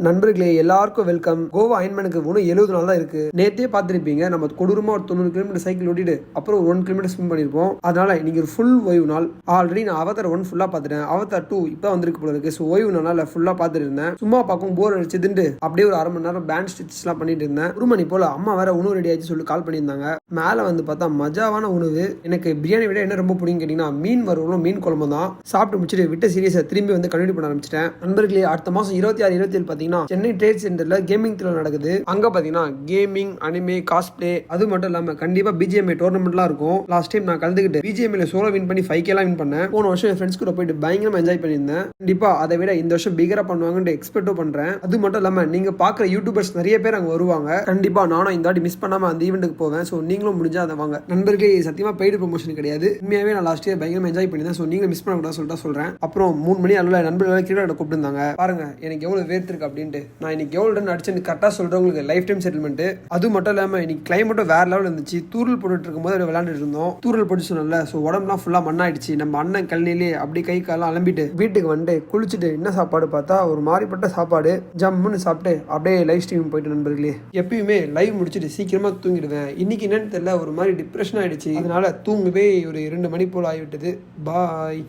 நண்பர்களே எல்லாருக்கும் வெல்கம். கோவா அயன்மேனுக்கு இன்னும் 70 நாள் தான் இருக்கு. நேத்தே பார்த்துருப்பீங்க, நம்ம கொடூரமா ஒரு 90 கிலோமீட்டர் சைக்கிள் ஓட்டிட்டு அப்புறம் ஒரு 1 கிலோமீட்டர் ஸ்விம் பண்ணிருப்போம். அதனால இன்னைக்கு ஒரு ஃபுல் ஓய்வு நாள். ஆல்ரெடி நான் அவதார் 1 ஃபுல்லா பார்த்துட்டேன், அவதார் 2 இப்போ வந்திருக்கு போல இருக்கு. ஸோ ஓய்வு நாளால ஃபுல்லா பார்த்துட்டு இருந்தேன். சும்மா பார்க்கும் போர் அடிச்சதுண்டு அப்படியே ஒரு 1/2 மணி நேரம் பேண்ட் ஸ்டிச்ஸ்லாம் பண்ணிட்டு இருந்தேன். ஒரு மணி போல அம்மா வேற உணவு ரெடி ஆயிடுச்சு சொல்லி கால் பண்ணியிருந்தாங்க. மேலே வந்து பார்த்தா மஜாவான உணவு. எனக்கு பிரியாணி விட என்ன ரொம்ப பிடிக்கும் கேட்டீங்கன்னா மீன் வறுவலும் மீன் குழம்பு தான். சாப்பிட்டு முடிச்சுட்டு விட்ட சீரியஸை திரும்பி வந்து கண்டினியூ பண்ண ஆரம்பிச்சிட்டேன். நண்பர்களே அடுத்த மாதம் 26, 27 பார்த்தீங்கன்னா சென்னை ட்ரேட் சென்டர்ல கேமிங் திருவிழா நடக்குது. அங்க பாத்தீங்கன்னா கேமிங், அனிமே, காஸ்பிளே, அது மட்டும் இல்லாம கண்டிப்பா பிஜிஎம்ஐ டோர்னமெண்ட்லாம் இருக்கும். லாஸ்ட் டைம் நான் கலந்துக்கிட்டு பிஜிஎம்ஐல சோலோ வின் பண்ணி 5K வின் பண்ணேன். போன வருஷம் என் ஃப்ரெண்ட்ஸ் கூட போயிட்டு பயங்கரமா என்ஜாய் பண்ணியிருந்தேன். கண்டிப்பா அதை விட இந்த வருஷம் பிகரா பண்ணுவாங்கன்னு எக்ஸ்பெக்டும் பண்றேன். அது மட்டும் இல்லாம நீங்க பாக்குற யூடியூபர்ஸ் நிறைய பேர் அங்க வருவாங்க. கண்டிப்பா நானும் இந்த வாட்டி மிஸ் பண்ணாம அந்த ஈவெண்ட்டுக்கு போவேன். ஸோ நீங்களும் முடிஞ்சா அதை வாங்க. நண்பர்களே சத்தியமா பெய்டு ப்ரொமோஷன் கிடையாது. உண்மையாவே நான் லாஸ்ட் இயர் பயங்கரமா என்ஜாய் பண்ணியிருந்தேன். ஸோ நீங்களும் மிஸ் பண்ணக்கூடாது சொல்லிட்டு சொல்றேன். அப்புறம் 3 மணி அளவில் நண்பர்கள் கிரிக்கெட் கூப்பிட்டுருந்தாங்க. பாருங்க எனக்கு எவ்வளவு வேர்த்திருக்கு அப்படின்ட்டு. நான் இன்னைக்கு எவ்வளவு ரன் அடிச்சு கரெக்டாக சொல்றவங்களுக்கு லைஃப் டைம் செட்டில்மெண்ட். அது மட்டும் இல்லாமல் இன்னைக்கு கிளைமேட்டும் வேற லெவல் இருந்துச்சு. தூரல் போட்டுட்டு இருக்கும்போது அப்படியே விளையாண்டுட்டு இருந்தோம். தூரல் போட்டு சொன்னல, ஸோ உடம்புலாம் ஃபுல்லா மண்ணாயிடுச்சு. நம்ம அண்ணன் கல்னிலே அப்படி கை காலம் அலம்பிட்டு வீட்டுக்கு வந்து குளிச்சுட்டு என்ன சாப்பாடு பார்த்தா ஒரு மாதிரிப்பட்ட சாப்பாடு ஜம்முன்னு சாப்பிட்டு அப்படியே லைவ் ஸ்ட்ரீம் போயிட்டு நண்பர்களே. எப்பயுமே லைவ் முடிச்சுட்டு சீக்கிரமா தூங்கிடுவேன். இன்னைக்கு என்னன்னு தெரியல, ஒரு மாதிரி டிப்ரெஷன் ஆயிடுச்சு. அதனால தூங்கவே ஒரு 2 மணி போல ஆகிவிட்டது. பாய்.